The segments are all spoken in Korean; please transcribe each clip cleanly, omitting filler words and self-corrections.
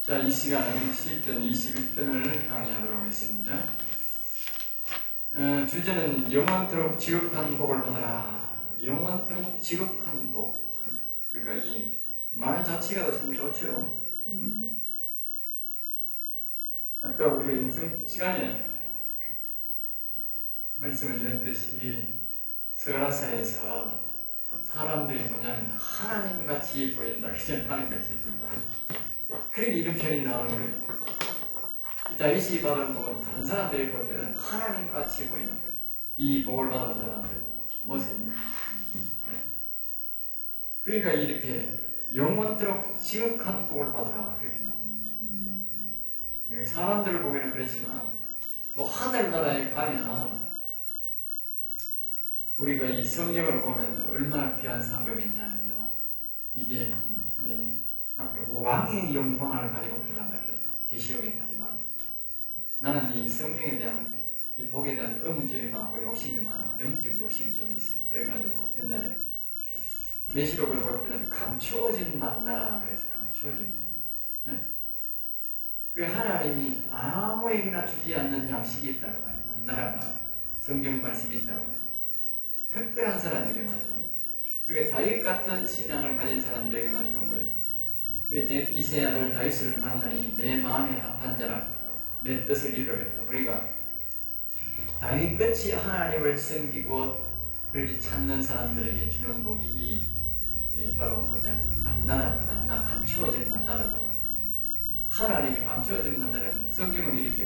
자, 이 시간은 시편 21편을 강의하도록 하겠습니다. 주제는 영원토록 지극한 복을 받아라. 영원토록 지극한 복. 그러니까 이 말 자체가 참 좋죠. 아까 우리가 인생 시간에 말씀을 드렸듯이 서가라사에서 사람들이 뭐냐면 하나님같이 보인다. 그죠? 하나님같이 보인다. 그러니까 이런 표현이 나오는 거예요. 다윗이 받은 복은 다른 사람들이 볼 때는 하나님같이 보이는 거예요. 이 복을 받은 사람들 모습이. 그러니까 이렇게 영원토록 지극한 복을 받으라 그렇게 나옵니다. 사람들을 보기에는 그렇지만 또 하늘나라에 가면 우리가 이 성경을 보면 얼마나 귀한 상급이냐면요. 이게 왕의 영광을 가지고 들어간다 했다. 계시록의 마지막에. 나는 이 성경에 대한 이 복에 대한 의문점이 많고 욕심이 많아. 영적 욕심이 좀 있어. 그래가지고 옛날에 계시록을 볼 때는 감추어진 만나라 그래서 감추어진 만나. 네? 그 하나님이 아무에게나 주지 않는 양식이 있다고 해요. 만나라가 성경 말씀이 있다고 해요. 특별한 사람에게만 주는. 그러니까 다윗 같은 신앙을 가진 사람들에게만 주는 거죠. 내 이세 아들 다윗을 만나니 내 마음에 합한 자라 내 뜻을 이루겠다. 그러니까 다윗같이 하나님을 섬기고 그렇게 찾는 사람들에게 주는 복이 이 바로 뭐냐 만나 감추어진 만나다. 하나님이 감추어진 만나는 성경을 이렇게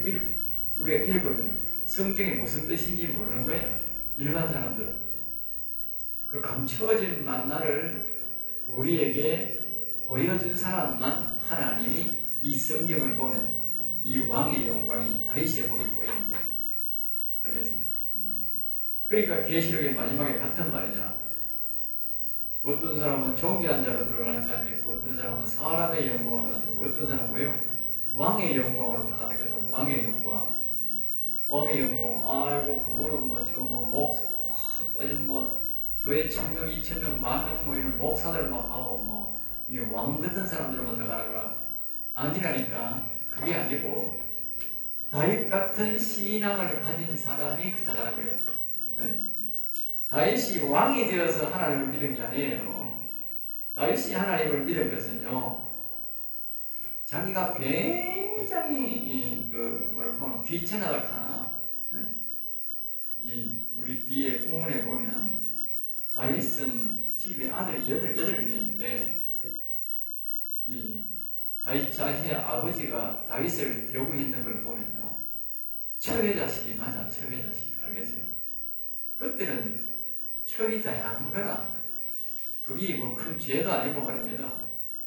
우리가 읽으면 성경이 무슨 뜻인지 모르는 거야. 일반 사람들은 그 감추어진 만나를 우리에게 보여준 사람만 하나님이 이 성경을 보면 이 왕의 영광이 다윗의 복이 보이는 거예요. 알겠습니까? 그러니까 계시록의 마지막에 같은 말이잖아. 어떤 사람은 존귀한 자로 들어가는 사람이 있고 어떤 사람은 사람의 영광으로 나서고 어떤 사람은 뭐예요? 왕의 영광으로 다 가득했다고. 왕의 영광. 왕의 영광. 아이고 그거는 뭐 교회 1000명, 2000명, 10,000명 뭐 이런 목사들 막 하고 왕 같은 사람들만 들어가는 거야. 아니라니까. 그게 아니고 다윗 같은 신앙을 가진 사람이 들어가는 거예요. 네? 다윗이 왕이 되어서 하나님을 믿은 게 아니에요. 다윗이 하나님을 믿은 것은요, 자기가 굉장히 귀천하다 하나. 우리 뒤에 후문에 보면 다윗은 집에 아들이 8명인데 다윗 자신의 아버지가 다윗을 데우고 있는 걸 보면요, 첩의 자식이 맞아. 첩의 자식. 알겠어요? 그때는 첩이 다양한 거라. 그게 큰 죄도 아니고 말입니다.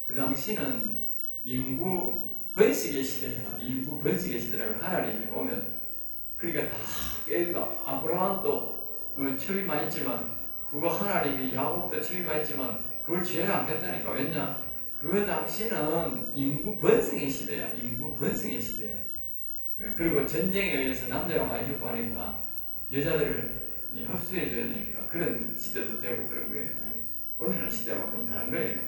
그 당시는 인구 번식의 시대야. 인구 번식의 시대라고 하나님이 보면. 그러니까 다 아브라함도 첩이 많이 있지만 그거 하나님이 야곱도 첩이 많이 있지만 그걸 죄를 안 겠다니까. 왜냐? 그 당시는 인구 번성의 시대야. 인구 번성의 시대야. 그리고 전쟁에 의해서 남자가 많이 죽고 하니까 여자들을 흡수해줘야 되니까 그런 시대도 되고 그런 거예요. 오늘날 시대하고 좀 다른 거예요.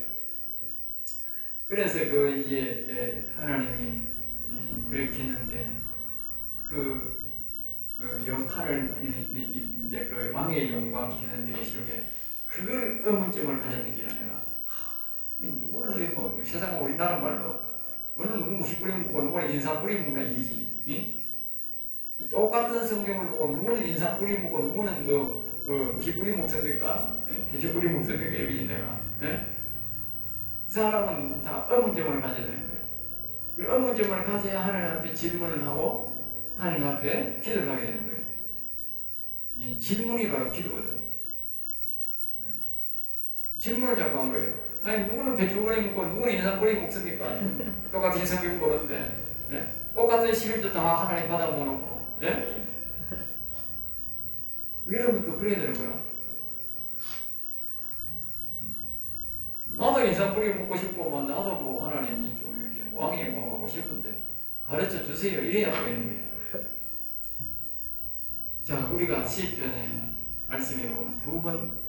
그래서 하나님이 그렇게 했는데 그 영판을 이제 그 왕의 영광 기는데 계시록에 그걸 의문점을 가졌는 게 내가 누구는 세상 우리나라 말로 어느 누구 무식 뿌리 묻고 누구는 인상 뿌리 묻나 이지. 똑같은 성경을 보고 누구는 인상 뿌리 묻고 누구는 무식 뿌리 묻습니까? 대조 뿌리 묻습니까? 여기 내가. 그 사람은 다 의문점을 가져야 되는 거예요. 그 의문점을 가져야 하나님한테 질문을 하고 하나님 앞에 기도를 하게 되는 거예요. 이 질문이 바로 기도거든. 질문을 자꾸 한 거예요. 아니 누구는 배추 뿌리 묻고 누구는 인상 뿌리 묻습니까? 똑같은 성경 보는데 똑같은 11조 다 하나님 받아 모아놓고 이러면 또 그래야 되는 거야. 나도 인상 뿌리 묻고 싶고 나도 하나님이 좀 이렇게 왕의 영광 하고 싶은데 가르쳐 주세요. 이래야 보이는 거예요. 자, 우리가 시편의 말씀에 보면 두 번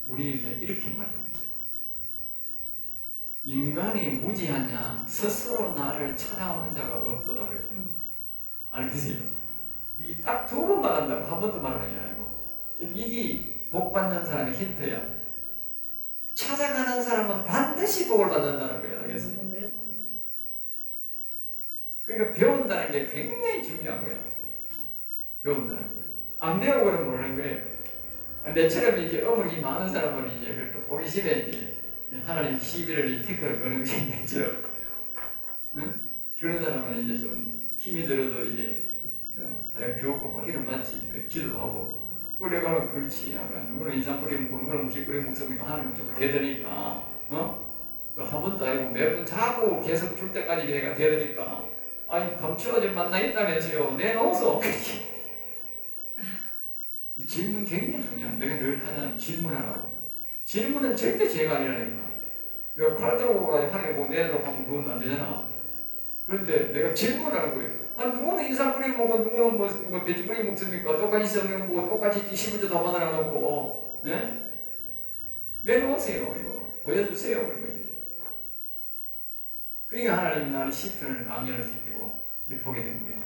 우리에게 이렇게 말합니다. 인간이 무지하냐 스스로 나를 찾아오는 자가 없도다 그랬다. 알겠어요? 이게 딱 두 번 말한다고 한 번도 말하는 게 아니고 이게 복 받는 사람의 힌트야. 찾아가는 사람은 반드시 복을 받는다는 거예요. 알겠어요? 그러니까 배운다는 게 굉장히 중요한 거예요. 배운다는 거예요. 안 배우고는 모르는 거예요. 내처럼 이제 어묵이 많은 사람은 이제 그래도 호기심에 이제 하나님 시비를 태클을 거는 것이 내처럼 응? 그런 사람은 이제 좀 힘이 들어도 이제 다른 배웠고 받기는 받지 기도하고 그래가면 그렇지. 약간 누구는 인상 뿌리 먹고 누구는 무식 뿌리 먹습니까? 하나님 조금 대드니까 한 번도 아니고 몇 번 자꾸 계속 줄 때까지 내가 대드니까 아니 감추어질 만나 있다면서요. 내놓아서 이 질문 굉장히 중요한. 내가 늘 하는 질문하라고. 질문은 절대 죄가 아니라니까. 내가 칼 들고 가지고 하려고 내놓고 하면 그건 안 되잖아. 그런데 내가 질문하는 거예요. 아, 누구는 인상 뿌리 먹고 누구는 뭐 배추 뿌리 먹습니까? 똑같이 성경 보고 똑같이 11조 다 받아놔놓고 네? 내놓으세요. 이거 보여주세요. 그런 그러니까 하나님이 나를 시편을 강연을 시키고 보게 된 거예요.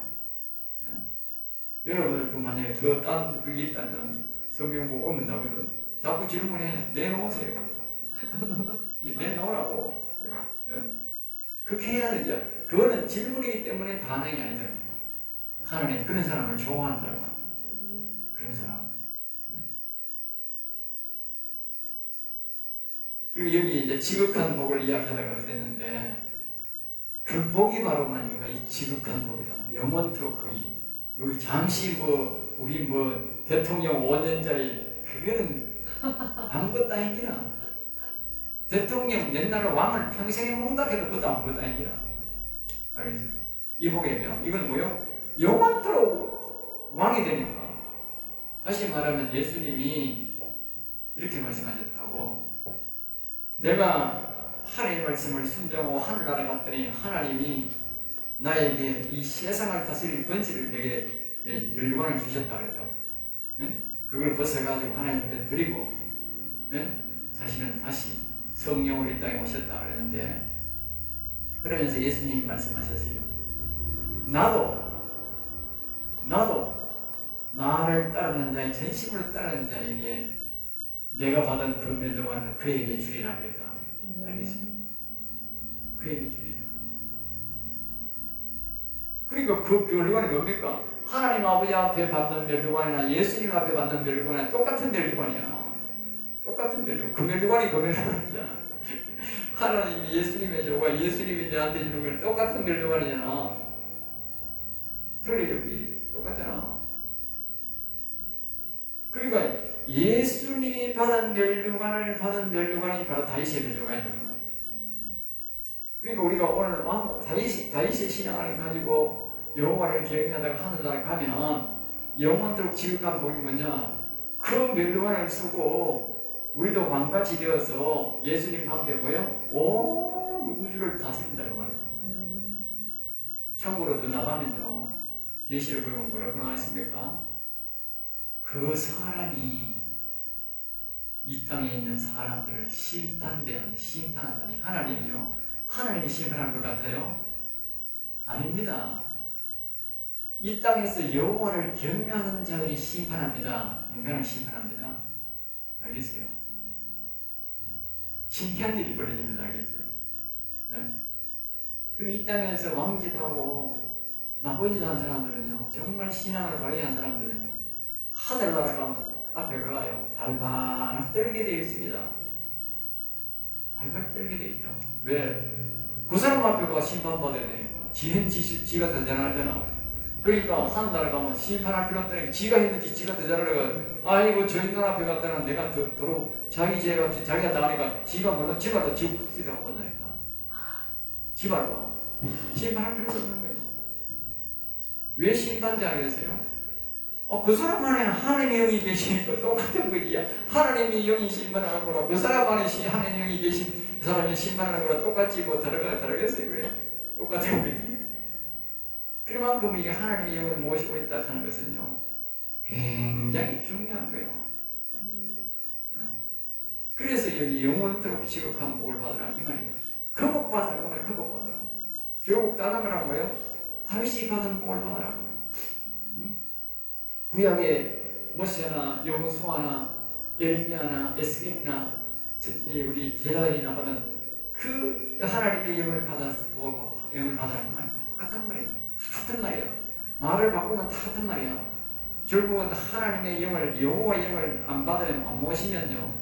네? 여러분들도 만약에 더 딴 그게 있다면 성경 보고 오면 나거든. 자꾸 질문해. 내놓으세요. 내놓으라고. 네? 그렇게 해야 되죠. 그거는 질문이기 때문에 반응이 아니다. 하나님 그런 사람을 좋아한다고 합니다. 그런 사람을. 네? 그리고 여기 이제 지극한 복을 이야기하다가 그랬는데 그 복이 바로 뭡니까? 이 지극한 복이다. 영원토록 거기. 여기 잠시 우리 대통령 5년짜리 그거는 아무것도 아니라 대통령 옛날에 왕을 평생에 몽닥해도 그것도 아무것도 아니라 알겠어요? 이 복의 명 이건 뭐요? 영원토록 왕이 되니까. 다시 말하면 예수님이 이렇게 말씀하셨다고. 내가 하나님의 말씀을 순종하고 하늘나라에 갔더니 하나님이 나에게 이 세상을 다스릴 권세를 내게 멸관을 주셨다 그랬다고. 네? 그걸 벗어가지고 하나님 앞에 드리고 네? 자신은 다시 성령으로 이 땅에 오셨다 그랬는데 그러면서 예수님이 말씀하셨어요. 나도 나를 따르는 자의 전심으로 따르는 자에게 내가 받은 그 멸관을 그에게 주리라 그랬다. 알겠어요? 그에게 주리라. 그러니까 그 멸관이 뭡니까? 하나님 아버지 앞에 받는 멸관이나 예수님 앞에 받는 멸관이나 똑같은 멸관이야. 똑같은 멸관. 그 멸관이 그 멸관이잖아. 하나님이 예수님의 조가 예수님이 내한테 주는 건 똑같은 멸관이잖아. 틀리게 똑같잖아. 그러니까 예수님이 받은 멸관을 받은 멸관이 바로 다윗의 멸관이다. 그러니까 우리가 오늘 다윗의 신앙을 가지고 여호와를 경외하다가 하늘나라에 가면 영원토록 지극한 복이 뭐냐? 그 멸관을 쓰고 우리도 왕같이 되어서 예수님과 함께 온 우주를 다스린다고 말해요. 천국으로 더 나가면요. 계시를 보면 뭐라고 나와있습니까? 그 사람이 이 땅에 있는 사람들을 심판한다니. 하나님이 심판할 것 같아요? 아닙니다. 이 땅에서 여호와를 경외하는 자들이 심판합니다. 인간을 심판합니다. 알겠어요? 신기한 일이 벌어집니다. 알겠죠? 네? 그리고 이 땅에서 왕짓하고 나쁜 짓 하는 사람들은요, 정말 신앙을 발휘 한 사람들은요, 하늘나라 가면 앞에 가요. 발발 떨게 되어 있습니다. 발발 떨게 되어 있다고. 왜? 그 사람 앞에 가 심판받아야 되니까. 지가 더 잘하잖아. 그러니까 하늘나라 가면 심판할 필요 없다니까. 지가 했는지 지가 더 잘하려고. 아이고 저 인간 앞에 갔다는 내가 더러 자기 죄가 자기가 다 하니까 지가 몰라 지발로 지옥 쓰다고 본다니까. 지발로 심판할 필요가 없는 거예요. 왜 심판대하겠어요? 그 사람 안에 하나님의 영이 계시니까 똑같은 거지야. 하나님의 영이 심판하는 거라 그 사람 안에 하나님의 영이 계신 그 사람이 심판하는 거랑 똑같지 뭐 다르겠어요. 그래 똑같은 거지. 그만큼 이게 하나님의 영을 모시고 있다 하는 것은요 굉장히 중요한 거예요. 그래서 여기 영원토록 지극한 복을 받으라 이 말이에요. 극복받으라고 말해. 극복받으라고. 결국 다른 거란 뭐예요? 다윗이 받은 복을 받으라고. 응? 구약의 모세나 여호수아나 예레미야나 에스겔이나 우리 제자들이나 받은 그 하나님의 영을 받았고 영을 받으라고 말이야. 똑같은 말이에요. 같은 말이야. 말을 바꾸면 다 같은 말이야. 결국은 하나님의 영을 여호와의 영을 안 받으면 안 모시면요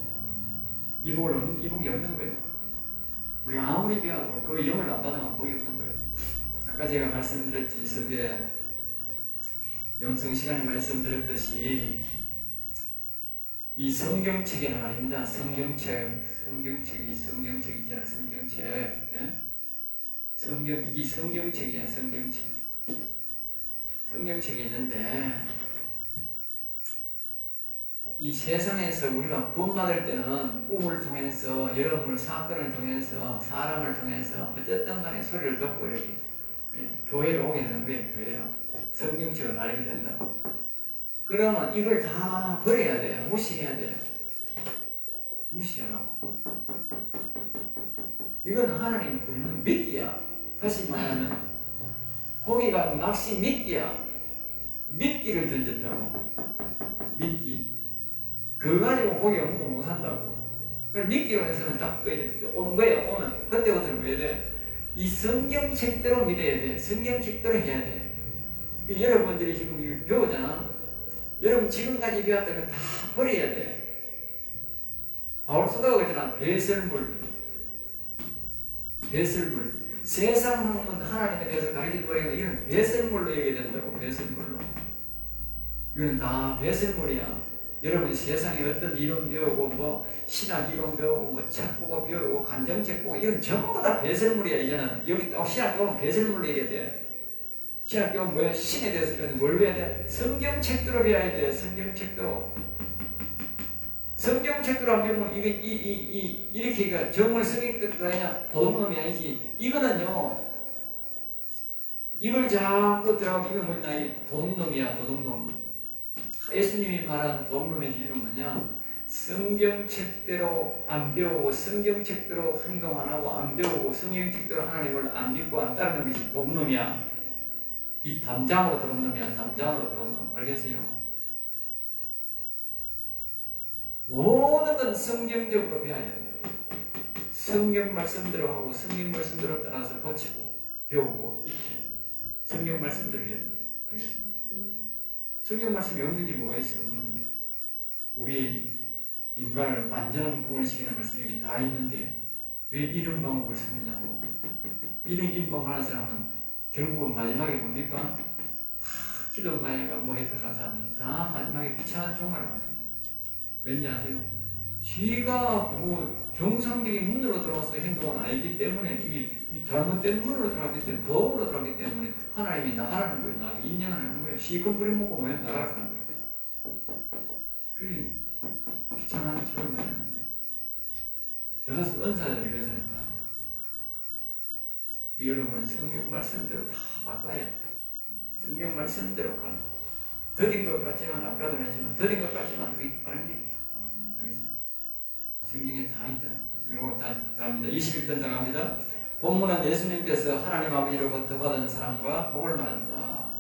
이복이 없는 거예요. 우리 아무리 배워도 그 영을 안 받으면 복이 없는 거예요. 아까 제가 말씀드렸지 서두에 영성 시간에 말씀드렸듯이 이 성경책에는 말입니다. 성경책이 있잖아. 성경책. 예? 이게 성경책이야. 성경책이 있는데 이 세상에서 우리가 구원받을 때는 꿈을 통해서 여러분을 사건을 통해서 사람을 통해서 어쨌든 간에 소리를 듣고 이렇게 교회로 오게 되는 거예요. 교회로 성경책을 알게 된다고. 그러면 이걸 다 버려야 돼요. 무시해야 돼요. 무시하라고. 이건 하나님 부르는 미끼야. 다시 말하면 고기가 낚시 미끼야. 미끼를 던졌다고. 미끼. 그거 가지고 고기 먹고 못 산다고. 그럼 미끼로 해서는 딱 오는 거야. 오면 그때부터는 뭐 해야 돼? 이 성경책대로 믿어야 돼. 성경책대로 해야 돼. 여러분들이 지금 이거 배우잖아. 여러분 지금까지 배웠던 거 다 버려야 돼. 바울 사도가 그랬잖아. 배설물. 세상 학문 하나님에 대해서 가르치고 버리는 이런 배설물로 얘기해야 된다고. 배설물로. 이건 다 배설물이야. 여러분 세상에 어떤 이론 배우고 뭐 신학 이론 배우고 뭐 책보고 배우고 간정책 보고 이건 전부 다 배설물이야. 이제는 여기 또 신학 배우면 배설물로 얘기해야 돼. 신학 배우면 뭐야? 신에 대해서 배우는 뭘 배워야 돼? 성경책대로 배워야 돼. 성경책대로 안 배우면 이게 이렇게 정말 성경책대로 아니냐? 도둑놈이 아니지. 이거는요. 이걸 자꾸 들어가면 이건 뭐냐? 도둑놈이야. 도둑놈. 예수님이 말한 도둑놈의 기준은 뭐냐? 성경책대로 안 배우고 성경책대로 행동 안 하고 안 배우고 성경책대로 하나님을 안 믿고 안 따르는 것이 도둑놈이야. 이 담장으로 들어온 놈이야. 담장으로 들어온 놈. 알겠어요? 모든 건 성경적으로 배워야 된다. 성경 말씀대로 하고 성경 말씀대로 따라서 고치고 배우고 이렇게 성경 말씀대로 해야 된다. 알겠습니까? 성경 말씀이 없는 게 뭐가 있어요? 없는데. 우리 인간을 완전한 구원시키는 말씀이 여기 다 있는데 왜 이런 방법을 쓰느냐고. 이런 인방하는 사람은 결국은 마지막에 뭡니까? 다 기도 많이 하고 뭐 혜택한 사람은 다 마지막에 비참한 종말을 받습니다. 왠지 아세요? 쥐가 뭐 정상적인 문으로 들어와서 행동을 안 했기 때문에 이게 잘못된 문으로 들어갔기 때문에 도움으로 들어갔기 때문에 하나님이 나가라는 거예요. 나중에 인정하는 거예요. 시큰 뿌리 먹고 뭐예요? 나가라는 거예요. 그게 비참한 처를 만나는 거예요. 대다수 은사자들이 그런 사람입니다. 여러분 성경 말씀대로 다 바꿔야 돼. 성경 말씀대로 가는. 더딘 것 같지만 아까도 했지만 더딘 것 같지만 그게 다른 길이다. 알겠죠? 성경에 다 있다는 거예요. 그리고 다음입니다. 21편 나갑니다. 본문은 예수님께서 하나님 아버지로부터 받은 사랑과 복을 말한다.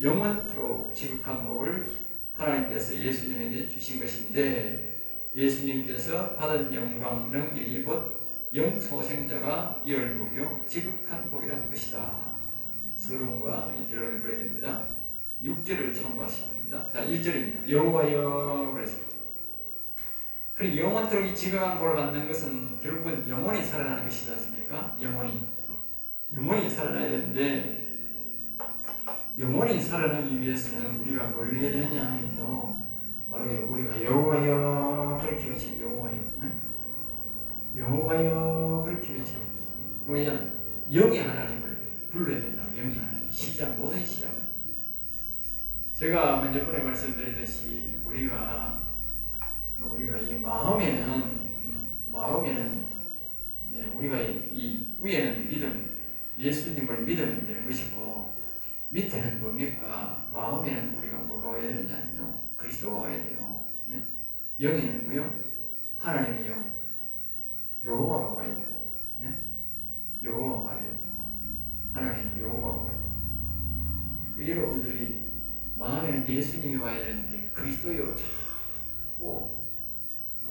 영원토록 지극한 복을 하나님께서 예수님에게 주신 것인데 예수님께서 받은 영광 능력이 곧 영소생자가 열국요 지극한 복이라는 것이다. 서론과 이 결론을 그려야 됩니다. 6절을 참고하시기 바랍니다. 자, 1절입니다. 여호와여 그래서 그리고 영원토록 이 지극한 복을 받는 것은 결국은 영원히 살아나는 것이지 않습니까? 영원히 살아나야 되는데 영원히 살아나기 위해서는 우리가 뭘 해야 되느냐 하면요 바로 우리가 여호와여 그렇게 외치는 여호와여 여호와여 그렇게 외쳐요. 왜냐하면 영의 하나님을 불러야 된다. 영의 하나님 모든 시작은 제가 먼저 전에 말씀드리듯이 우리가 이 마음에는 우리가 이 위에는 믿음 예수님을 믿으면 되는 것이고 밑에는 뭡니까? 마음에는 우리가 뭐가 와야 되느냐면요 그리스도가 와야 돼요. 예? 영에는 뭐요? 하나님의 영 여호와가 와야 돼요. 예? 여호와 봐야 된다. 하나님 여호와 봐야 된다. 여러분들이 마음에는 예수님이 와야 되는데 그리스도여 자꾸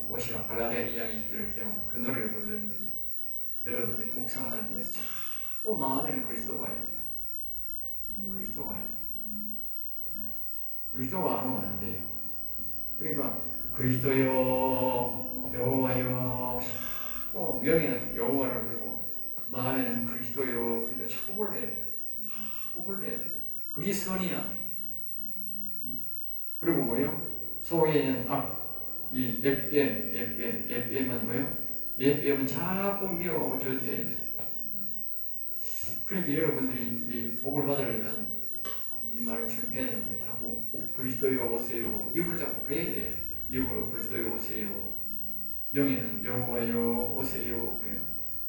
무엇이나 갈라디아 2장 20절을 기억하면 그 노래를 부르든지 여러분들이 묵상하는 데서 자꾸 마음에는 그리스도가 와야 돼요. 그리스도가 와야 돼요. 그리스도가 안 오면 안 돼요. 그러니까 그리스도여 여호와여 자꾸 명예는 여호와를 부르고 마음에는 그리스도여 그리스도 자꾸 불러야 돼요. 자꾸 불러야 돼요. 그게 선이야. 그리고 뭐요? 소에는 이 FM은 뭐요? FM은 자꾸 미워하고 저주해야 돼. 그러니까 여러분들이 이제 복을 받으려면 이 말을 참 해야 되는 거예요. 자꾸 그리스도여 오세요. 입으로 자꾸 그래야 돼. 입으로 그리스도여 오세요. 영에는 여호와여 오세요. 그래요.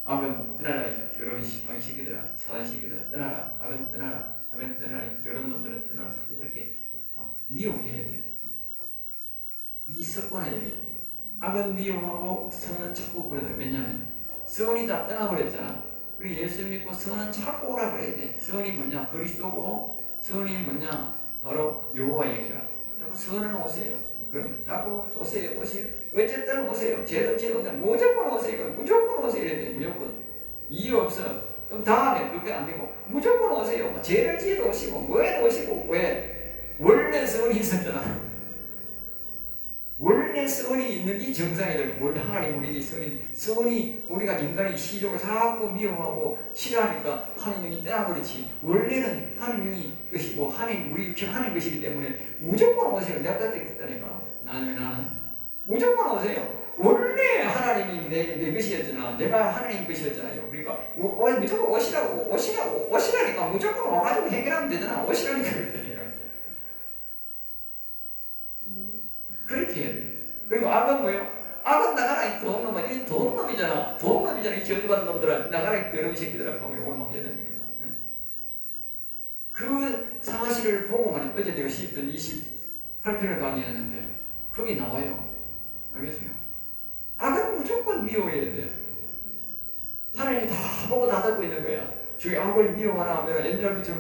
아멘 떠나라 이 더러운 시방 새끼들아, 사단 새끼들아 떠나라. 아멘 떠나라. 아멘 떠나라 이 더러운 놈들은 떠나라. 자꾸 그렇게 미워해야 돼. 이 섞어내야 돼. 악은 미워하고 선은 자꾸 그러더라. 왜냐하면 선이 다 떠나버렸잖아. 그리고 예수 믿고 선은 자꾸 오라 그래야 돼. 선이 뭐냐? 그리스도고 선이 뭐냐? 바로 여호와 얘기라. 자꾸 선은 오세요. 그런 거 자꾸 오세요. 어쨌든 오세요. 제도 무조건 오세요. 무조건 오세요. 이래야 돼. 무조건. 이유 없어. 좀 다음에 그렇게 안 되고 무조건 오세요. 죄를 지어도 오시고 뭐해도 오시고 왜? 원래 선이 있었잖아. 원래 선이 있는 게 정상이다. 원래 하나님 우리에게 선이 우리가 인간의 시족을 자꾸 미워하고 싫어하니까 하나님이 떠나버리지. 원래는 하나님이 것이고 하나님 우리 육체가 하나님 것이기 때문에 무조건 오세요. 내가 그때 했다니까. 나는 무조건 오세요. 원래 하나님이 내 것이었잖아. 내가 하나님 것이었잖아요. 그러니까 무조건 오시라니까 무조건 와가지고 해결하면 되잖아. 오시라니까 그랬다니까. 그렇게 해야 돼. 그리고 악은 뭐요? 악은 나가라 이 도둑놈아. 이 도둑놈이잖아. 이 저주받은 놈들아. 나가라 이 더러운 새끼들아 하고 욕을 막 해야 되는 거야. 그 사실을 보고만 어제 내가 10편 28편을 강의했는데 거기 나와요. 알겠어요? 악은 무조건 미워해야 돼. 하나님이 다 보고 다 듣고 있는 거야. 저기 악을 미워하나 하면 옛날부터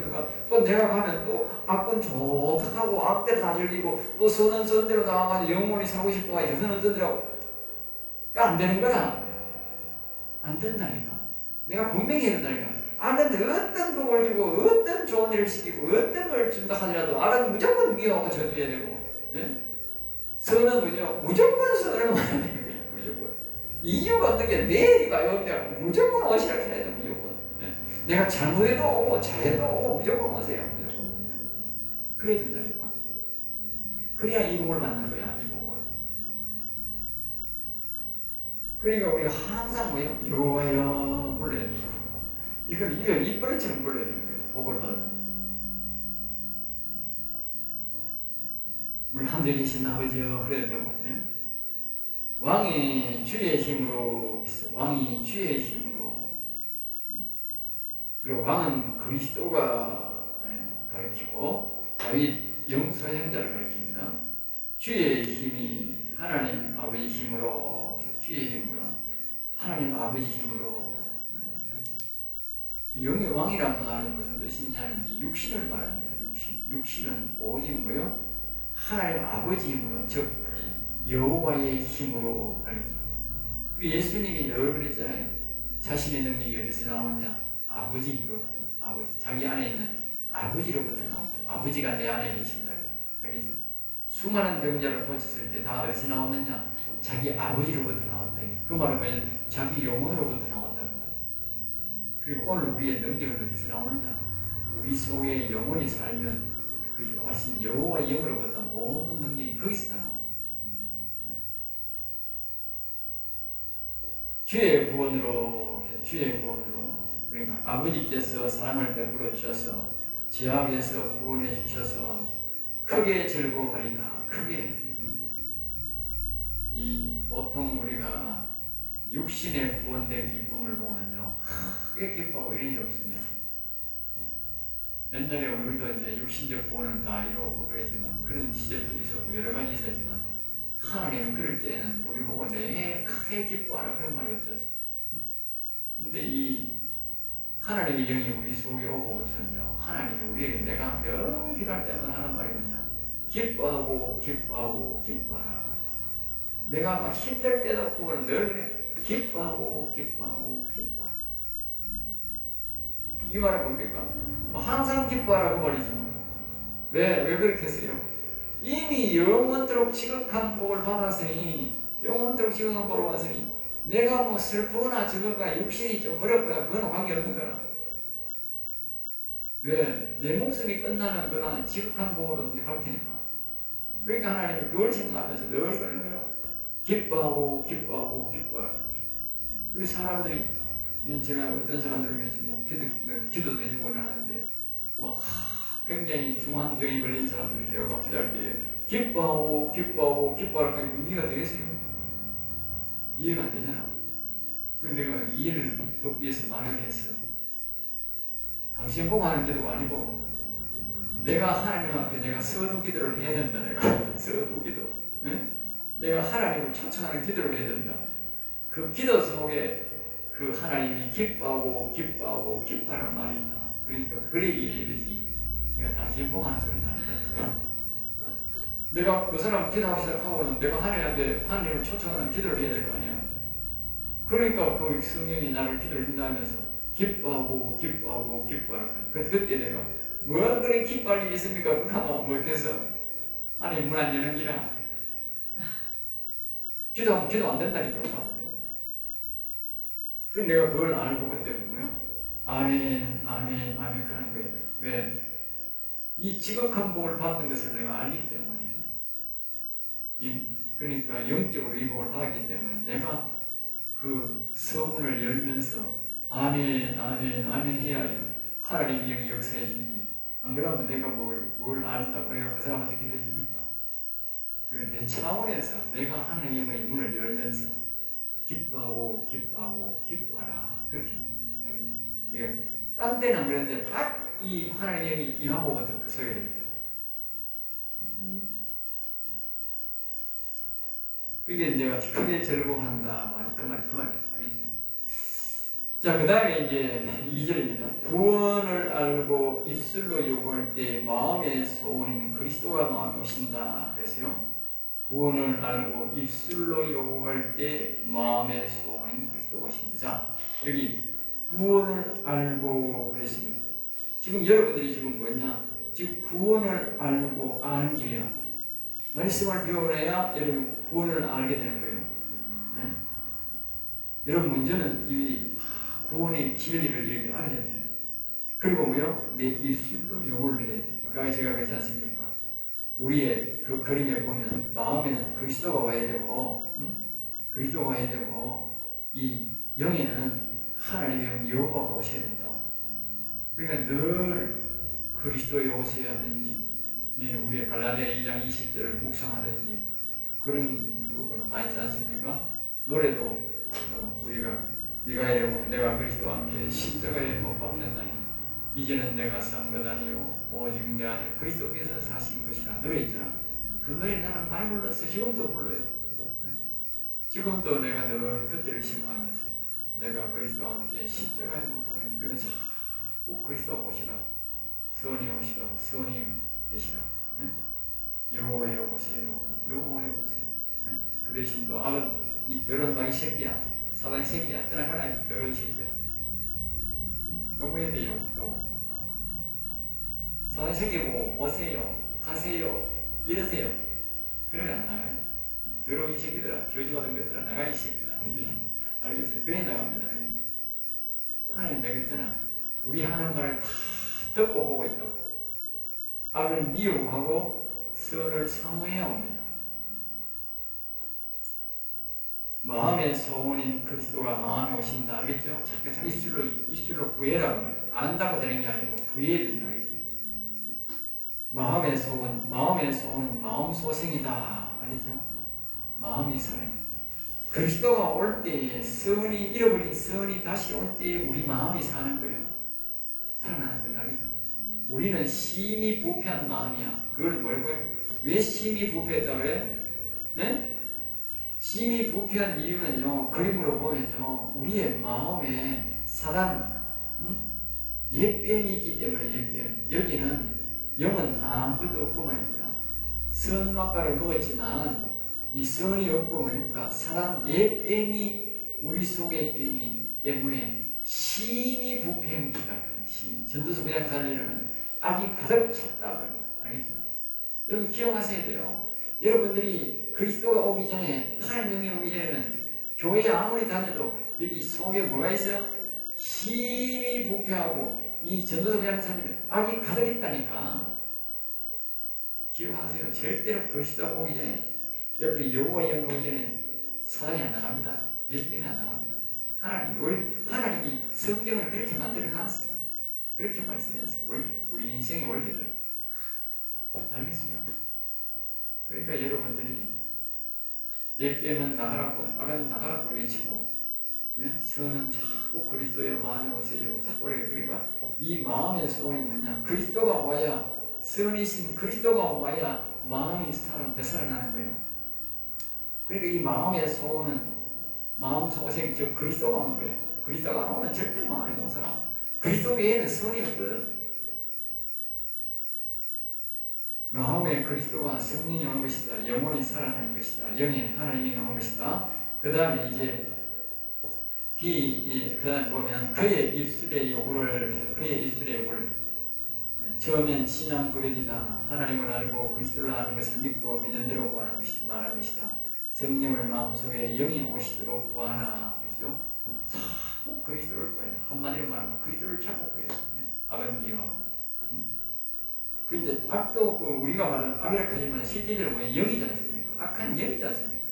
또 내가 가면 또 악은 좋다고 악대로 다 즐기고 또 선은 선대로 나와가지고 영원히 살고 싶어 가지고 선은 선대로 안 되는 거야. 안 된다니까. 내가 분명히 해야 된다니까. 악은 어떤 복을 주고 어떤 좋은 일을 시키고 어떤 걸 준다 하더라도 악은 무조건 미워하고 전해야 되고 예? 선은 뭐죠? 무조건 선을 말해야 되는 거예요. 무조건. 이유가 없는 게 내 이유가 없대. 무조건 오시라 해야 돼. 무조건. 내가 잘못해도 오고 잘해도 오고 무조건 오세요. 무조건. 그래야 된다니까. 그래야 이 복을 받는 거야. 이 복을. 그러니까 우리가 항상 뭐예요? 여호와여 불러야 돼요. 이걸 입버릇처럼 불러야 되는 거예요. 복을 받으면. 우리 하늘에 계신 아버지여 그래야 되고 예? 왕이 주의 힘으로 그리고 왕은 그리스도가 가르치고 다윗 영서형자를 가르칩니다. 주의 힘이 하나님 아버지 힘으로 하나님 아버지 힘으로 영의 왕이란 말은 무슨 뜻이냐면 육신을 말합니다. 육신은 오직 뭐요? 하나님 아버지 힘으로 즉 여호와의 힘으로 가르치고 예수님이 늘 그랬잖아요. 자신의 능력이 어디서 나오느냐? 아버지로부터 아버지 자기 안에 있는 아버지로부터 나온다. 아버지가 내 안에 계신다. 알겠죠? 수많은 병자를 고쳤을 때 다 어디서 나오느냐? 자기 아버지로부터 나왔다. 그 말은 뭐냐면 자기 영혼으로부터 나왔다고. 그리고 오늘 우리의 능력은 어디서 나오느냐? 우리 속에 영혼이 살면 그 하신 여호와의 영으로부터 모든 능력이 거기서 나옵니다. 주의 구원으로 그러니까 아버지께서 사랑을 베풀어 주셔서 죄악에서 구원해 주셔서 크게 즐거워하리다. 크게 이 보통 우리가 육신의 구원된 기쁨을 보면요 크게 기뻐하고 이런 일 없습니다. 옛날에 우리도 이제 육신적 구원은 다 이루고 그랬지만 그런 시절도 있었고 여러 가지 있었지만 하나님은 그럴 때는 우리 보고 내 크게 기뻐하라 그런 말이 없었어요. 근데 이 하나님의 영이 우리 속에 오고부터는요, 하나님이 우리에게 내가 늘 기도할 때마다 하는 말이 뭐냐, 기뻐하고 기뻐하고 기뻐하라. 내가 막 힘들 때도 그걸 늘 그래. 기뻐하고 기뻐하고 기뻐하라. 이 말은 뭡니까? 뭐 항상 기뻐하라고 말이지 뭐. 왜 그렇게 했어요? 이미 영원토록 지극한 복을 받았으니, 영원토록 지극한 복을 받았으니, 내가 뭐 슬프거나 저거가 육신이 좀 어렵거나 그거는 관계없는 거라. 왜? 내 목숨이 끝나는 거는 지극한 복으로 갈 테니까. 그러니까 하나님은 그걸 생각하면서 늘 그러는 거라. 기뻐하고 기뻐하고 기뻐하라. 그래서 사람들이, 제가 어떤 사람들을 위해서 뭐 기도도 해주고는 하는데, 굉장히 중한 병이 걸린 사람들이 내가 기도할 때 기뻐하고 기뻐하고 기뻐하라 하니까 이해가 되겠어요? 이해가 안 되잖아. 그래서 내가 이해를 돕기 위해서 말을 했어. 당신 보고 하는 기도가 아니고, 내가 하나님 앞에 내가 서두 기도를 해야 된다. 내가 서두 기도. 네? 내가 하나님을 초청하는 기도를 해야 된다. 그 기도 속에 그 하나님이 기뻐하고 기뻐하고 기뻐하는 말이 있다. 그러니까 그래 이해해야 되지. 내가 당신 보고 하는 소리 나는데, 내가 그 사람 기도하기 시작하고는 내가 하나님을 초청하는 기도를 해야 될 거 아니야. 그러니까 그 성령이 나를 기도를 한다면서 기뻐하고 기뻐하고 기뻐하라. 그때 내가 뭐 그래 기뻐할 일이 있습니까? 그러면 뭐 해서 아니 문 안 여는 기라. 기도하면 기도 안 된다니까. 그래서 내가 그걸 알고 그때 뭐요? 아멘 아멘 아멘 그런 거예요. 왜? 이 지극한 복을 받는 것을 내가 알기 때문에, 그러니까 영적으로 이 복을 받았기 때문에 내가 그 서문을 열면서 아멘 아멘 아멘 해야 하나님의 영이 역사해 주지. 안 그러면 내가 뭘 알았다고 내가 그 사람한테 기도해 줍니까? 그러니까 내 차원에서 내가 하나님의 영의 문을 열면서 기뻐하고 기뻐하고 기뻐하라. 그렇게 말하겠지. 내가 딴 데는 안 그랬는데 딱 이 하나님의 영이 임하고부터 그 소리가 들리더라고요. 그게 내가 크게 즐거워한다. 그 말이 알겠죠? 자, 그 다음에 이제 2절입니다. 구원을 알고 입술로 요구할 때 마음의 소원인 그리스도가 마음에 오신다. 그래서요, 구원을 알고 입술로 요구할 때 마음의 소원인 그리스도가 오신다. 자, 여기 구원을 알고 그랬어요. 지금 여러분들이 지금 뭐냐? 지금 구원을 알고 아는 길이야. 말씀을 배워야 여러분 구원을 알게 되는 거예요. 네? 여러분 먼저는 이 구원의 진리를 이렇게 알아야 돼요. 그리고 뭐요? 내 입술로 요구를 해야 돼요. 아까 제가 그랬지 않습니까? 우리의 그 그림에 보면 마음에는 그리스도가 와야 되고, 그리스도가 와야 되고, 이 영에는 하나님의 여호와가 오셔야 된다고. 그러니까 늘 그리스도에 오셔야 하든지, 우리의 갈라디아 2장 20절을 묵상하든지 그런 부분은 많이 있지 않습니까? 노래도 우리가 미가엘에 보면 내가 그리스도와 함께 십자가에 못 박혔나니 이제는 내가 산 것 아니요 오직 내 안에 그리스도께서 사신 것이라 노래 있잖아. 그 노래 나는 많이 불렀어요. 지금도 불러요. 지금도 내가 늘 그때를 생각하면서 내가 그리스도와 함께 십자가에 못 박혔나니 그러면서 자꾸 그리스도가 오시라고, 선이 오시라고, 선이 계시라고, 여호와여 오세요, 여호와여 오세요. 그 대신 또 악은 이 더러운 마귀 새끼야, 사단 새끼야, 떠나가라 이 더러운 새끼야. 요구해야 돼요. 요구. 사단 새끼 보고 오세요, 가세요, 이러세요. 그러면 안 나가요. 더러운 이 새끼들아, 저주받은 것들아, 나가 이 새끼들아. 알겠어요? 그래 나갑니다. 하나님 내가 있잖아. 우리 하는 말을 다 듣고 보고 있다고. 악을 미워하고 선을 사모해야 옵니다. 마음의 소원인 그리스도가 마음에 오신다. 알겠죠? 자꾸 입술로 구해라. 안다고 되는 게 아니고 구해야 된다. 마음의 소원은 마음 소생이다. 알겠죠? 마음이 소생. 그리스도가 올 때에 잃어버린 선이 다시 올 때에 우리 마음이 사는 거예요. 살아나는 거예요. 알겠죠? 우리는 심히 부패한 마음이야. 그걸 뭐라고요? 왜 심히 부패했다 그래? 네? 심히 부패한 이유는요, 그림으로 보면요, 우리의 마음에 사단, 옛뱀이 있기 때문에 옛뱀. 여기는 영은 아무것도 없고 말입니다. 선악과를 먹었지만 이 선이 없고 그러니까 사람 옛뱀이 우리 속에 있기 때문에 심히 부패합니다. 전도서 9장 4절에는 악이 가득 찼다. 알겠죠? 여러분 기억하셔야 돼요. 여러분들이 그리스도가 오기 전에, 하나님 영이 오기 전에는 교회에 아무리 다녀도 여기 속에 뭐가 있어요? 힘이 부패하고 이 전도서 9장 4절에 악이 가득 있다니까. 기억하세요. 절대로 그리스도가 오기 전에, 옆에 여호와 영이 오기 전에 사단이 안 나갑니다. 열심히 안 나갑니다. 하나님이 성경을 그렇게 만들어 놨어요. 그렇게 말씀했어요. 우리 인생의 원리를. 알겠어요? 그러니까 여러분들이 옛뱀은 나가라고, 악은 나가라고 외치고, 예? 선은 자꾸 그리스도의 마음에 오세요. 자꾸 그러니까 이 마음의 소원이 뭐냐? 그리스도가 와야, 선이신 그리스도가 와야 마음이 되살아나는 거예요. 그러니까 이 마음의 소원은 마음 소생, 즉 그리스도가 오는 거예요. 그리스도가 안 오면 절대 마음이 못 살아. 그리스도 외에는 선이 없거든. 마음에 그리스도가 성령이 오는 것이다. 영혼이 살아나는 것이다. 영이 하나님이 오는 것이다. 그 다음에 이제 그 다음에 보면 그의 입술의 요구를 처음엔 신앙 고백이다. 하나님을 알고 그리스도를 아는 것을 믿고 믿는 대로 말하는 것이다. 성령을 마음속에 영이 오시도록 구하라. 그렇죠? 자꾸 그리스도를 구해요. 한마디로 말하면 그리스도를 찾고 구해요. 악은 미워하고. 그런데 악도 우리가 말하는 악이라 하지만 실제적으로 뭐예요? 영이지 않습니까? 악한 영이지 않습니까?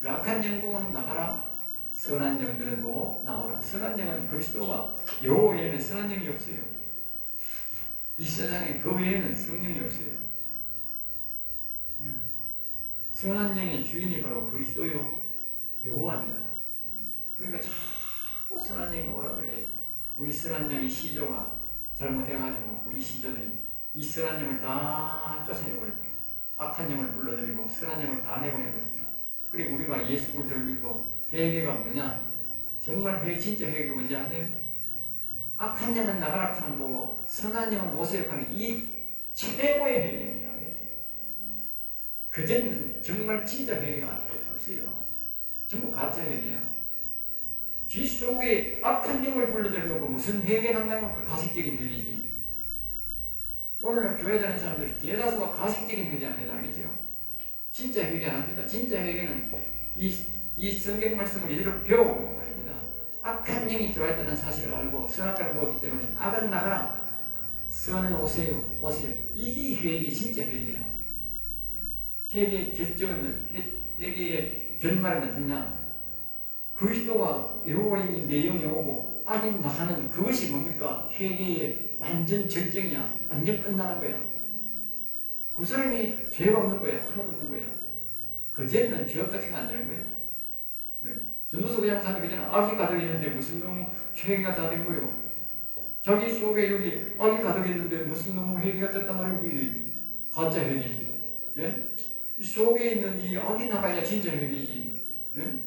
그 악한 영 보고는 나가라. 선한 영들은 보고 나오라. 선한 영은 그리스도가 여호와 외에는 선한 영이 없어요. 이 세상에 그 외에는 성령이 없어요. 선한 영의 주인이 바로 그리스도요 여호와입니다. 그러니까 자꾸 선한 영이 오라 그래. 우리 선한 영의 시조가 잘못해가지고 우리 시조들이 이 선한 영을 다 쫓아내버렸죠. 악한 영을 불러들이고 선한 영을 다 내보내버렸죠. 그리고 우리가 예수 그리스도를 믿고 회개가 뭐냐? 정말 진짜 회개가 뭔지 아세요? 악한 영은 나가라 하는 거고 선한 영은 오세요 하는 이 최고의 회개입니다. 그전에는 정말 진짜 회개가 없어요. 전부 가짜 회개야. 쥐 속에 악한 영을 불러들이고 무슨 회개를 한다는 건 그 가식적인 회개지. 오늘날 교회 다니는 사람들이 대다수가 가식적인 회개합니다. 알겠죠? 진짜 회개 안 합니다. 진짜 회개는 이 성경 말씀을 이대로 배우고 말입니다. 악한 영이 들어와 있다는 사실을 알고 선악과를 먹기 때문에 악은 나가라. 선은 오세요. 이게 회개, 진짜 회개야. 회개의 결정은, 회개의 결말은 어디냐? 그리스도가 여호와인 내 영에 오고 악이 나가는 그것이 뭡니까? 회개의 완전 절정이야. 완전 끝나는 거야. 그 사람이 죄가 없는 거야. 하나도 없는 거야. 그제는 죄 없다 생각 안 되는 거예요. 전도서 9장 3절 그잖아. 악이 가득 있는데 무슨 너무 회개가 다 된 거예요. 자기 속에 여기 악이 가득 있는데 무슨 너무 회개가 됐단 말이에요. 여기 가짜 회개지. 예? 이 속에 있는 이 악이 나가야 진짜 회개지. 예?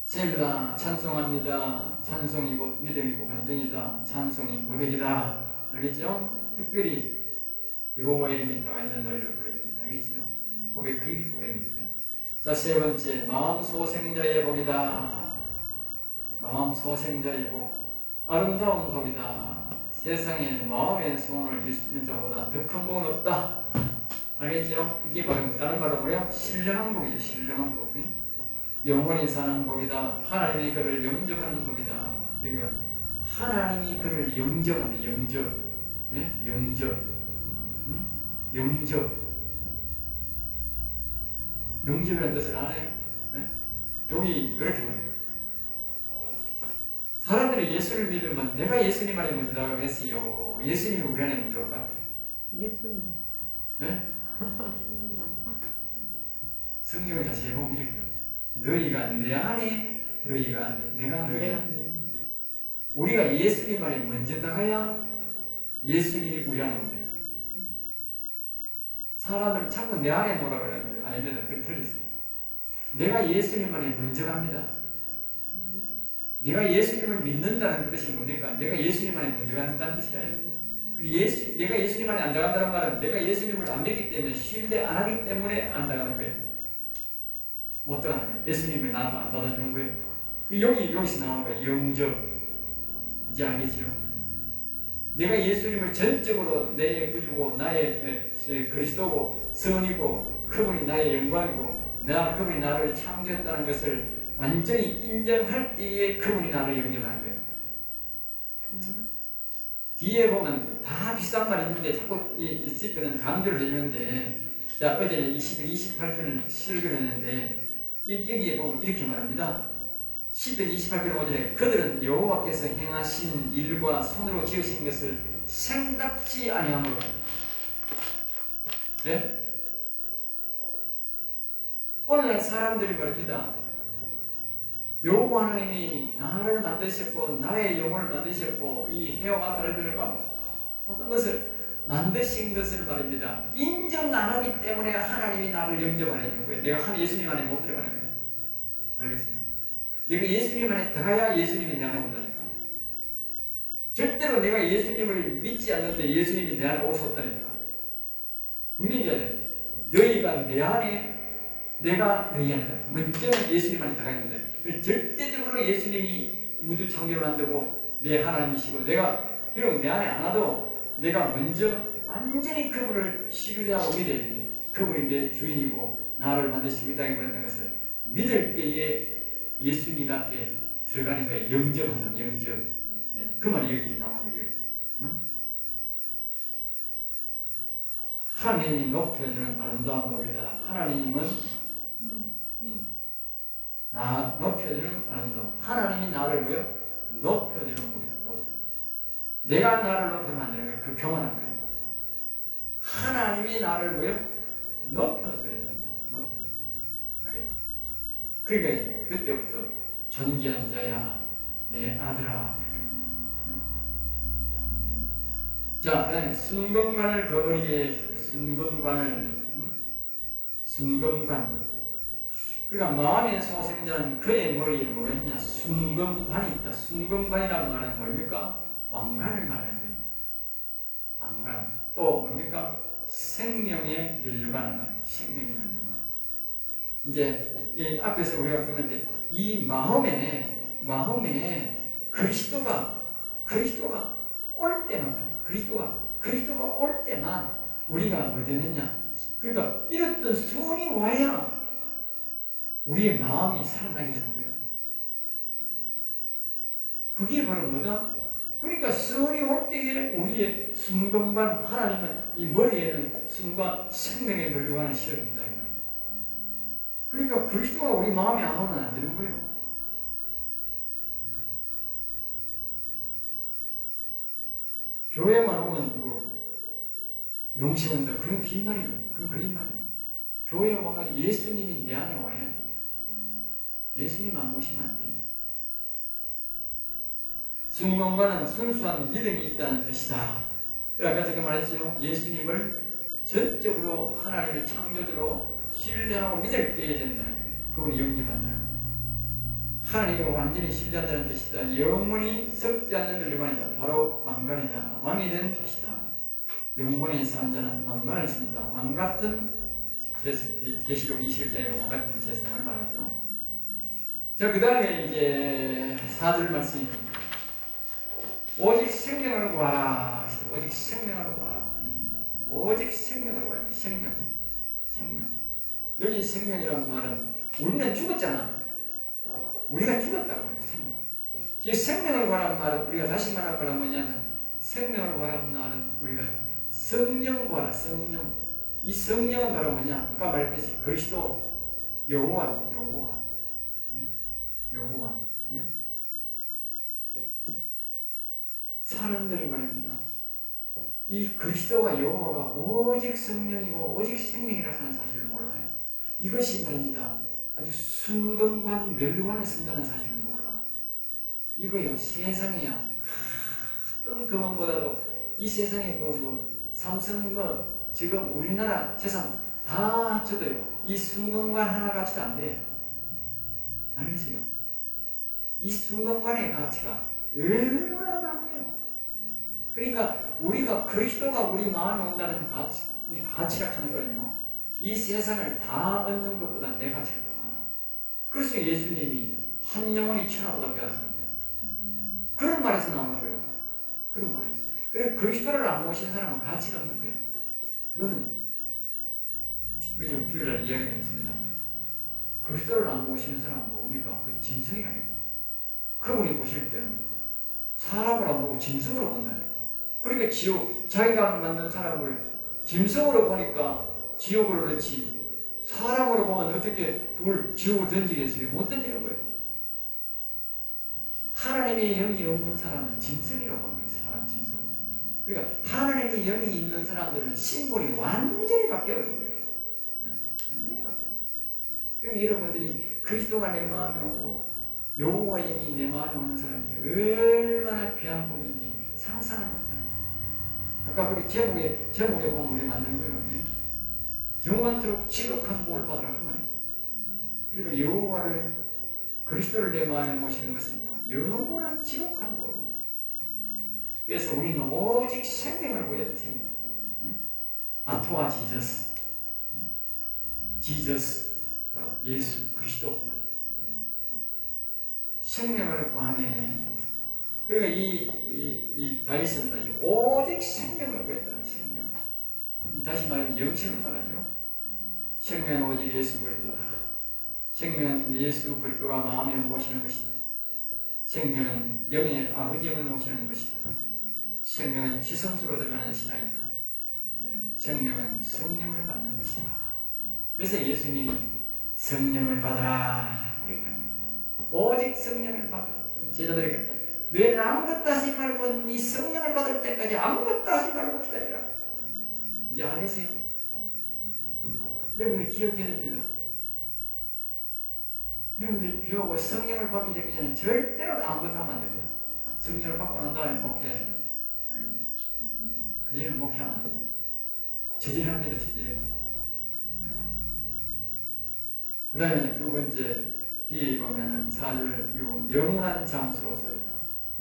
셀라 찬송합니다. 찬송이 곧 믿음이고 간증이다. 찬송이 고백이다. 알겠죠? 특별히 여호와 이름이 나와 있는 노래를 불러야 됩니다. 알겠죠? 고백, 그게 고백입니다. 자, 세 번째, 마음 소생자의 복이다. 마음 소생자의 복, 아름다운 복이다. 세상에 마음의 소원을 이루는 자보다 더 큰 복은 없다. 알겠죠? 이게 바로 다른 말로 뭐예요? 신령한 복이죠. 신령한 복. 영원히 사는 복이다. 하나님이 그를 영접하는 복이다. 여기가 하나님이 그를 영접한다. 영접. 예? 영접. 영접. 영접이라는 뜻을 알아요? 예? 여기 이렇게 말해요. 사람들이 예수를 믿으면 내가 예수님 안에 먼저 나가겠어요. 예수님이 우리 안에 먼저 올 것 같아요. 예수님. 네? 성경을 다시 해보면 이렇게 해요. 너희가 내 안에, 너희가 내가 너희가. 우리가 예수님 안에 먼저 나가야 예수님이 우리 안에 옵니다. 사람들은 자꾸 내 안에 뭐라 그러는데 아닙니다. 그건 틀렸습니다. 내가 예수님 안에 먼저 갑니다. 내가 예수님을 믿는다는 뜻이 뭡니까? 내가 예수님 안에 먼저간다는 뜻이에요. 내가 예수님 안에 안 들어간다는 말은 내가 예수님을 안 믿기 때문에, 신뢰 안 하기 때문에 안 들어가는 거예요. 못 들어가는 거예요. 예수님을 나도 안 받아주는 거예요. 여기서 나오는 거예요. 영접. 이제 알겠죠? 내가 예수님을 전적으로 내 구주고 나의 그리스도고 선이고 그분이 나의 영광이고 그분이 나를 창조했다는 것을 완전히 인정할 때에 그분이 나를 영접하는 거예요. 뒤에 보면 다 비슷한 말이 있는데 자꾸 이 시편은 강조를 해주는데, 자, 어제 28편을 설교를 했는데 여기에 보면 이렇게 말합니다. 시편 28편 5절에 그들은 여호와께서 행하신 일과 손으로 지으신 것을 생각지 아니하므로. 네? 오늘날 사람들이 말입니다. 여호와 하나님이 나를 만드셨고 나의 영혼을 만드셨고 이 해와 달들과 모든 것을 만드신 것을 말입니다. 인정 안 하기 때문에 하나님이 나를 영접 안 해준 거예요. 내가 예수님 안에 못 들어가는 거예요. 알겠습니까? 내가 예수님 안에 들어가야 예수님이 내 안에 온다니까. 절대로 내가 예수님을 믿지 않는데 예수님이 내 안에 올 수 없다니까. 분명히 해야 돼. 너희가 내 안에, 내가 너희 안에. 먼저는 예수님 안에 들어가야 된다. 절대적으로 예수님이 우주 창조를 만들고 내 하나님이시고, 내가 그럼 내 안에 안 와도 내가 먼저 완전히 그분을 신뢰하고 믿어야 돼. 그분이 내 주인이고 나를 만드시고 이 땅에 보낸다는 것을 믿을 때에 예수님 앞에 들어가는 거예요. 영접한다는 거예요. 영접. 네, 그 말이 여기 나오는 거예요. 응? 하나님이 높여주는 아름다운 복이다. 하나님은 나 높여주는 아름다움. 하나님이 나를 뭐요? 높여주는 복이다. 내가 나를 높이면 안 되는 거예요. 그 교만한 거예요. 하나님이 나를 뭐요? 높여줘야 된다. 높여줘. 그러니까 그때부터 존귀한 자야, 내 아들아. 자, 그 다음에 순금관을 거머리에 순금관. 그러니까 마음의 소생자는 그의 머리에 뭐가 있냐? 순금관이 있다. 순금관이라는 말은 뭡니까? 왕관을 말하는 거예요. 왕관. 또 뭡니까? 생명의 면류관을 말해요. 생명의 면류관. 이제 이 앞에서 우리가 듣는데 이 마음에 그리스도가 올 때만, 그리스도가 올 때만 우리가 뭐 되느냐? 그러니까 이랬던 순이 와야 우리의 마음이 살아나게 되는 거예요. 그게 바로 뭐다? 그러니까 순이 올 때에 우리의 순금관, 하나님은 이 머리에는 순간 생명의 면류관을 씌워준다. 그러니까 그리스도가 우리 마음에 안 오면 안 되는 거예요. 교회만 오면 뭐 용시한다. 그건 빈말이에요. 그건 거짓말이에요. 교회에 와가지고 예수님이 내 안에 와야 돼. 예수님 안 모시면 안 돼요. 순금관은 순수한 믿음이 있다는 뜻이다. 아까 제가 말했죠. 예수님을 전적으로 하나님의 창조주로 신뢰하고 믿을 때에 된다는 거예요. 그분이 영접한다는 거예요. 하나님을 완전히 신뢰한다는 뜻이다. 영원히 썩지 않는 면류관이다. 바로 왕관이다. 왕이 된 뜻이다. 영원히 산 자는 왕관을 쓴다. 왕 같은 계시록 21장에 왕 같은 제사장을 말하죠. 자, 그 다음에 이제 4절 말씀입니다. 오직 생명을 구하라. 오직 생명을 구하라. 오직 생명을 구하라. 생명. 여기 생명이라는 말은 우리는 죽었잖아. 우리가 죽었다고 해요. 생명. 이 생명을 구하라는 말은 우리가 다시 말하는 말은 뭐냐면 생명을 구하라는 말은 우리가 성령 구하라. 성령. 이 성령은 바로 뭐냐? 아까 말했듯이 그리스도 여호와. 네? 사람들이 말입니다. 이 그리스도가 여호와가 오직 성령이고 오직 생명이라 하는 사실을 몰라요. 이것이 말입니다. 아주 순금관 면류관을 쓴다는 사실을 몰라. 이거요, 세상에야 어떤 금원보다도 이 세상에 삼성 지금 우리나라 재산 다 합쳐도요 이 순금관 하나 가치도 안 돼. 알겠어요? 이 순간간의 가치가 얼마나 강해요. 그러니까 우리가 그리스도가 우리 마음에 온다는 가치, 이 가치라 하는 거는요, 이 세상을 다 얻는 것보다 내 가치가 더 많아. 그래서 예수님이 한 영혼이 천하보다 귀하다는 거예요. 그런 말에서 나오는 거예요. 그런 말에서. 그래 그리스도를 안 모신 사람은 가치가 없는 거예요. 그거는 우리 주일날 이야기했습니다. 그리스도를 안 모시는 사람은 뭡니까? 그 짐승이라니까. 그분이 보실 때는 사람을 안 보고 짐승으로 본다니까. 그러니까 자기가 만든 사람을 짐승으로 보니까 지옥으로 넣지, 사람으로 보면 어떻게 그걸 지옥으로 던지겠어요? 못 던지는 거예요. 하나님의 영이 없는 사람은 짐승이라고 하는 거예요. 사람 짐승. 그러니까 하나님의 영이 있는 사람들은 신분이 완전히 바뀌어버린 거예요. 완전히 바뀌어요. 그러니까 여러분들이 그리스도가 내 마음에 오고 여호와 영이 내 마음에 오는 사람이 얼마나 귀한 복인지 상상을 못하는 거예요. 아까 우리 제목에 보면 우리 만든 거예요. 영원토록 지극한 복을 받으라고 말이에요. 그러니까 여호와를 그리스도를 내 마음에 모시는 것은 영원한 지옥한 복. 그래서 우리는 오직 생명을 구해야 돼. 생명. 아토와 지저스. 지저스 바로 예수 그리스도. 생명을 구하네. 그러니까 이 다윗은 오직 생명을 구했다는 생명. 다시 말하면 영생을 말하죠. 생명은 오직 예수 그리스도다. 생명은 예수 그리스도가 마음에 모시는 것이다. 생명은 영의 아버지 영을 모시는 것이다. 생명은 지성소로 들어가는 신앙이다. 생명은 성령을 받는 것이다. 그래서 예수님이 성령을 받아라. 오직 성령을 받아라. 제자들에게 너희는 아무것도 하지 말고 이 성령을 받을 때까지 아무것도 하지 말고 기다리라. 이제 알겠어요? 여러분들 기억해야 됩니다. 여러분들이 배우고 성령을 받기 전에 절대로 아무것도 하면 안 됩니다. 성령을 받고 난 다음에 목회. 알겠죠? 그 전에 목회하면 안 됩니다. 저질합니다. 저질. 그 다음에 두 번째 비에 보면 4절 영원한 장수로서이다.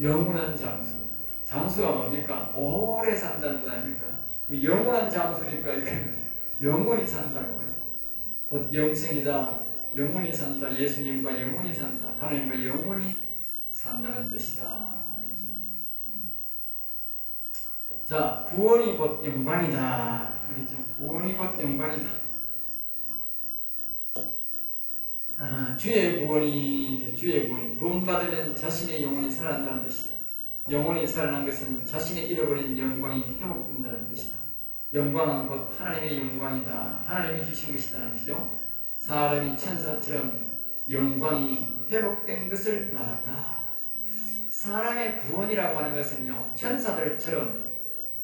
영원한 장수. 장수가 뭡니까? 오래 산다는 거 아닙니까? 영원한 장수니까 영원히 산다는 거예요. 곧 영생이다. 영원히 산다. 예수님과 영원히 산다. 하나님과 영원히 산다는 뜻이다. 알겠죠? 자, 구원이 곧 영광이다. 알겠죠? 구원이 곧 영광이다. 주의 구원이 구원받으면 자신의 영혼이 살아난다는 뜻이다. 영혼이 살아난 것은 자신의 잃어버린 영광이 회복된다는 뜻이다. 영광은 곧 하나님의 영광이다. 하나님이 주신 것이라는 것이죠. 사람이 천사처럼 영광이 회복된 것을 말한다. 사람의 구원이라고 하는 것은요, 천사들처럼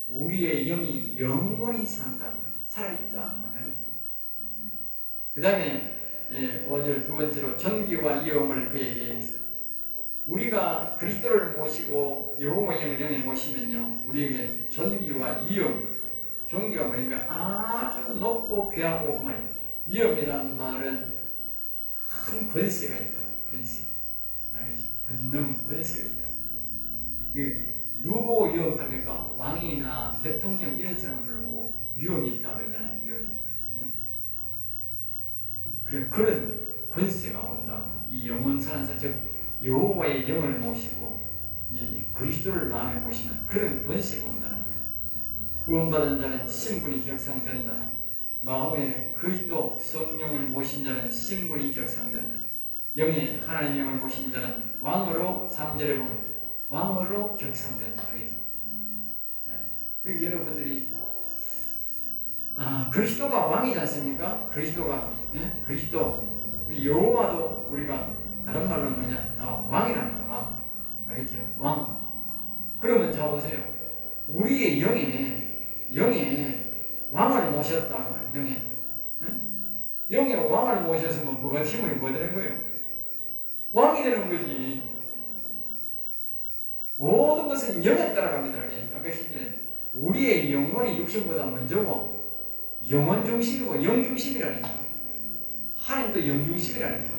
우리의 영이 영원히 산다는 것, 살아있다 말하죠. 그 다음에 5절 두 번째로 전기와 이음을 그에게 우리가 그리스도를 모시고 여호와 영을 모시면요, 우리에게 전기와 이음, 전기가 뭐니까 아주 높고 귀하고 그 말이에요. 위엄이라는 말은 큰 권세가 있다. 권세. 알겠지? 권능, 권세가 있다. 누구 위엄합니까? 왕이나 대통령 이런 사람을 보고 위엄이 있다 그러잖아요. 위엄이 있다. 네? 그래, 그런 권세가 온다. 이 영원 사는 사, 즉 여호와의 영을 모시고 이 그리스도를 마음에 모시면 그런 권세가 온다는 거예요. 구원받은 자는 신분이 격상된다. 마음에 그리스도 성령을 모신 자는 신분이 격상된다. 영에 하나님 영을 모신 자는 왕으로 3절에 보면 왕으로 격상된다. 알겠죠? 네. 그리고 여러분들이 그리스도가 왕이지 않습니까? 그리스도가 그리스도 여호와도 우리가 다른 말로 뭐냐? 다 왕이랍니다. 왕. 알겠죠? 왕. 그러면 자 보세요. 우리의 영에 왕을 모셨다. 영에. 응? 영에 왕을 모셨으면 뭐가 힘이 뭐 되는 거예요? 왕이 되는 거지. 모든 것은 영에 따라갑니다. 아까 실제 우리의 영혼이 육신보다 먼저고 영혼 중심이고 영 중심이라니까. 하나님도 영 중심이라니까.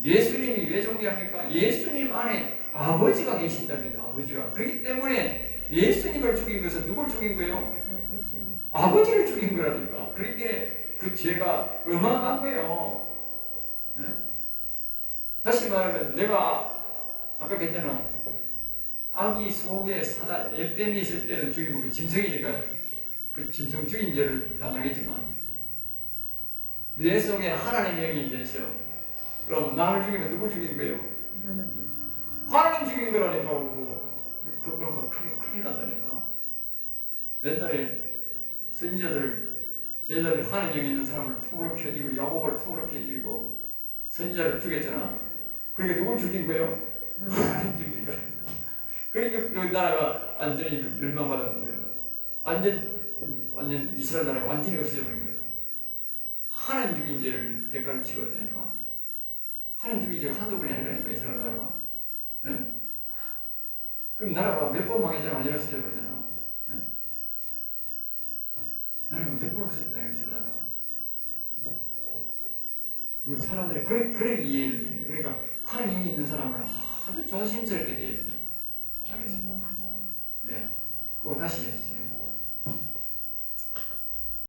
예수님이 왜 존귀합니까? 예수님 안에 아버지가 계신다는 아버지가. 그렇기 때문에 예수님을 죽인 것은 누굴 죽인 거예요? 아버지를 죽인 거라니까. 그렇기 때문에 그 죄가 어마어마한 거예요. 네? 다시 말하면 내가 아까 그랬잖아. 아기 속에 사다 애뱀이 있을 때는 죽이고 그 짐승이니까 그 짐승 죽인 죄를 당하겠지만 내 속에 하나님의 영이 계셔. 그럼 나를 죽이면 누굴 죽인 거예요? 하나님 죽인 거라니까. 그거 큰일 난다니까. 옛날에 제자들 하나님 영이 있는 사람을 톡으로 켜지고 야곱을 톡으로 켜지고 선지자를 죽였잖아. 그러니까 누굴 죽인 거예요? 하나님 죽인 거라니까. 그러니까 그 나라가 완전히 멸망받았는 거예요. 완전 이스라엘 나라가 완전히 없어져버린 거예요. 하나님 죽인 죄를 대가를 치렀다니까. 하나님 죽인 죄가 한두 번이 아니라니까 이스라엘 나라가. 네? 그럼 나라가 몇 번 망했잖아. 완전히 없어져버리잖아. 네? 나라가 몇 번 없어졌다니까 이스라엘 나라가. 그 사람들이 그런 이해를 해요. 그러니까 하나님이 있는 사람은 아주 조심스럽게 돼요. 알겠습니다. 네. 그거 다시